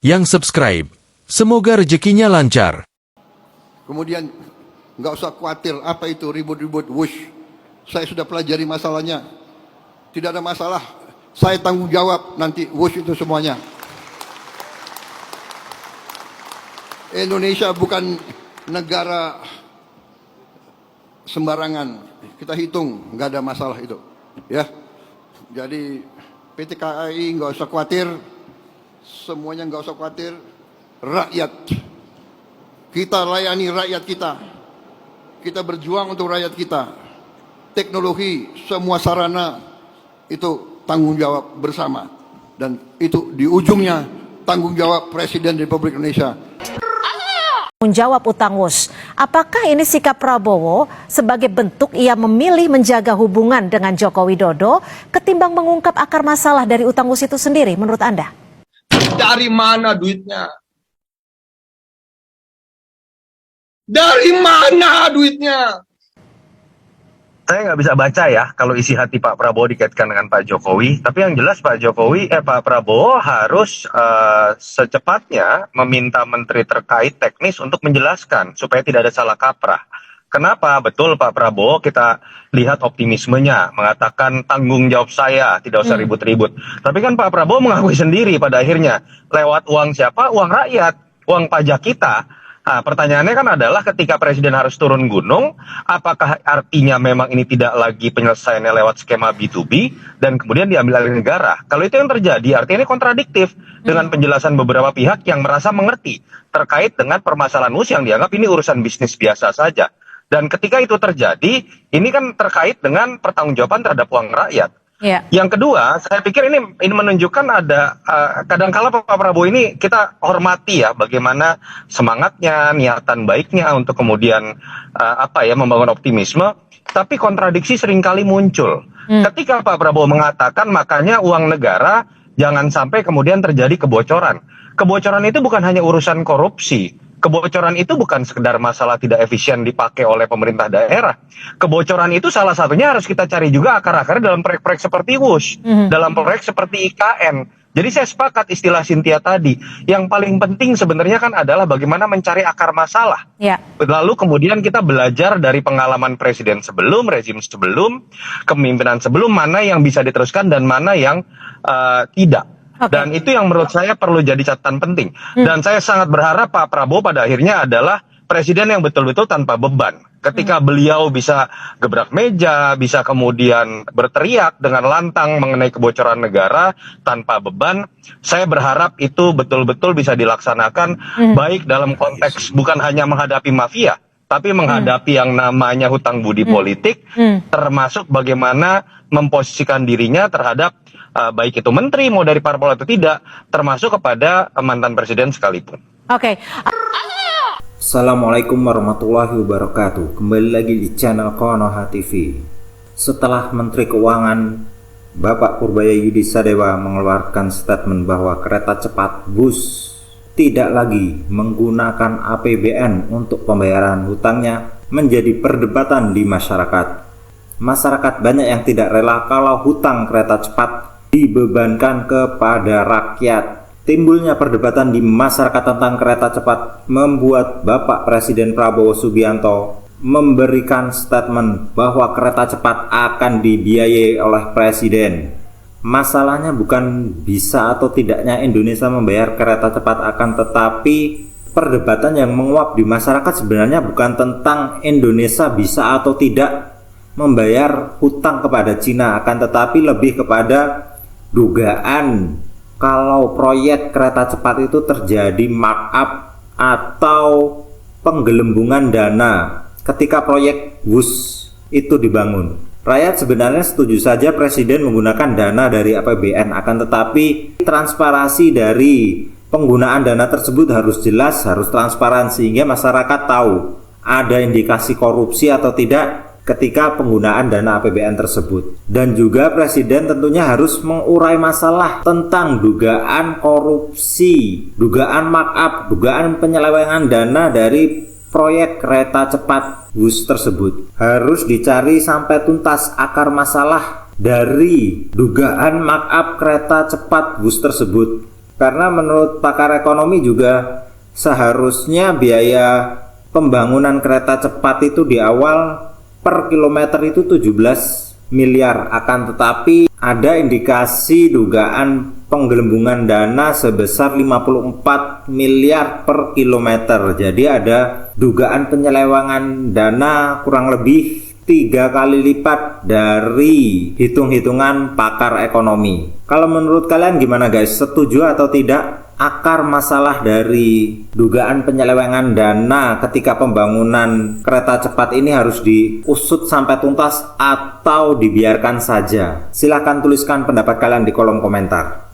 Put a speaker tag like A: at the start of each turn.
A: Yang subscribe, semoga rezekinya lancar.
B: Kemudian nggak usah khawatir apa itu ribut-ribut wush. Saya sudah pelajari masalahnya. Tidak ada masalah. Saya tanggung jawab nanti wush itu semuanya. Indonesia bukan negara sembarangan. Kita hitung nggak ada masalah itu. Ya. Jadi PT KAI nggak usah khawatir. Semuanya nggak usah khawatir. Rakyat. Kita layani rakyat kita. Kita berjuang untuk rakyat kita. Teknologi, semua sarana itu tanggung jawab bersama. Dan itu di ujungnya tanggung jawab Presiden Republik Indonesia.
C: Menjawab utang WUS, apakah ini sikap Prabowo sebagai bentuk ia memilih menjaga hubungan dengan Joko Widodo ketimbang mengungkap akar masalah dari utang WUS itu sendiri menurut Anda?
D: Dari mana duitnya? Dari mana duitnya?
E: Saya nggak bisa baca ya kalau isi hati Pak Prabowo dikaitkan dengan Pak Jokowi. Tapi yang jelas Pak Prabowo harus secepatnya meminta menteri terkait teknis untuk menjelaskan supaya tidak ada salah kaprah. Kenapa? Betul Pak Prabowo kita lihat optimismenya, mengatakan tanggung jawab saya, tidak usah ribut-ribut. Tapi kan Pak Prabowo mengakui sendiri pada akhirnya, lewat uang siapa? Uang rakyat, uang pajak kita. Nah, pertanyaannya kan adalah ketika Presiden harus turun gunung, apakah artinya memang ini tidak lagi penyelesaiannya lewat skema B2B dan kemudian diambil alih negara? Kalau itu yang terjadi, artinya ini kontradiktif dengan penjelasan beberapa pihak yang merasa mengerti terkait dengan permasalahan WUS yang dianggap ini urusan bisnis biasa saja. Dan ketika itu terjadi, ini kan terkait dengan pertanggungjawaban terhadap uang rakyat.
C: Ya.
E: Yang kedua, saya pikir ini menunjukkan ada kadangkala Pak Prabowo ini kita hormati ya bagaimana semangatnya, niatan baiknya untuk kemudian membangun optimisme, tapi kontradiksi seringkali muncul. Ketika Pak Prabowo mengatakan makanya uang negara jangan sampai kemudian terjadi kebocoran. Kebocoran itu bukan hanya urusan korupsi. Kebocoran itu bukan sekedar masalah tidak efisien dipakai oleh pemerintah daerah. Kebocoran itu salah satunya harus kita cari juga akar-akarnya dalam proyek-proyek seperti WUS, dalam proyek seperti IKN. Jadi saya sepakat istilah Cynthia tadi. Yang paling penting sebenarnya kan adalah bagaimana mencari akar masalah.
C: Ya.
E: Lalu kemudian kita belajar dari pengalaman presiden sebelum, rezim sebelum, kepemimpinan sebelum, mana yang bisa diteruskan dan mana yang tidak. Okay. Dan itu yang menurut saya perlu jadi catatan penting. Dan saya sangat berharap Pak Prabowo pada akhirnya adalah presiden yang betul-betul tanpa beban. Ketika beliau bisa gebrak meja, bisa kemudian berteriak dengan lantang mengenai kebocoran negara tanpa beban, saya berharap itu betul-betul bisa dilaksanakan baik dalam konteks bukan hanya menghadapi mafia, tapi menghadapi yang namanya hutang budi politik, termasuk bagaimana memposisikan dirinya terhadap baik itu menteri mau dari parpol atau tidak, termasuk kepada mantan presiden sekalipun.
C: Oke.
F: Assalamualaikum warahmatullahi wabarakatuh. Kembali lagi di channel Konoha TV. Setelah Menteri Keuangan Bapak Purbaya Sadewa mengeluarkan statement bahwa kereta cepat WUS tidak lagi menggunakan APBN untuk pembayaran hutangnya, menjadi perdebatan di masyarakat. Masyarakat banyak yang tidak rela kalau hutang kereta cepat dibebankan kepada rakyat. Timbulnya perdebatan di masyarakat tentang kereta cepat membuat Bapak Presiden Prabowo Subianto memberikan statement bahwa kereta cepat akan dibiayai oleh Presiden. Masalahnya bukan bisa atau tidaknya Indonesia membayar kereta cepat, akan tetapi perdebatan yang menguap di masyarakat sebenarnya bukan tentang Indonesia bisa atau tidak membayar hutang kepada Cina, akan tetapi lebih kepada dugaan kalau proyek kereta cepat itu terjadi markup atau penggelembungan dana ketika proyek WUS itu dibangun. Rakyat sebenarnya setuju saja Presiden menggunakan dana dari APBN, akan tetapi transparansi dari penggunaan dana tersebut harus jelas, harus transparan sehingga masyarakat tahu ada indikasi korupsi atau tidak ketika penggunaan dana APBN tersebut. Dan juga Presiden tentunya harus mengurai masalah tentang dugaan korupsi, dugaan markup, dugaan penyelewengan dana dari proyek kereta cepat WUS tersebut. Harus dicari sampai tuntas akar masalah dari dugaan markup kereta cepat WUS tersebut. Karena menurut pakar ekonomi juga seharusnya biaya pembangunan kereta cepat itu di awal per kilometer itu 17 miliar. Akan tetapi ada indikasi dugaan penggelembungan dana sebesar 54 miliar per kilometer. Jadi ada dugaan penyelewengan dana kurang lebih 3 kali lipat dari hitung-hitungan pakar ekonomi. Kalau menurut kalian gimana guys? Setuju atau tidak? Akar masalah dari dugaan penyelewengan dana ketika pembangunan kereta cepat ini harus diusut sampai tuntas atau dibiarkan saja? Silahkan tuliskan pendapat kalian di kolom komentar.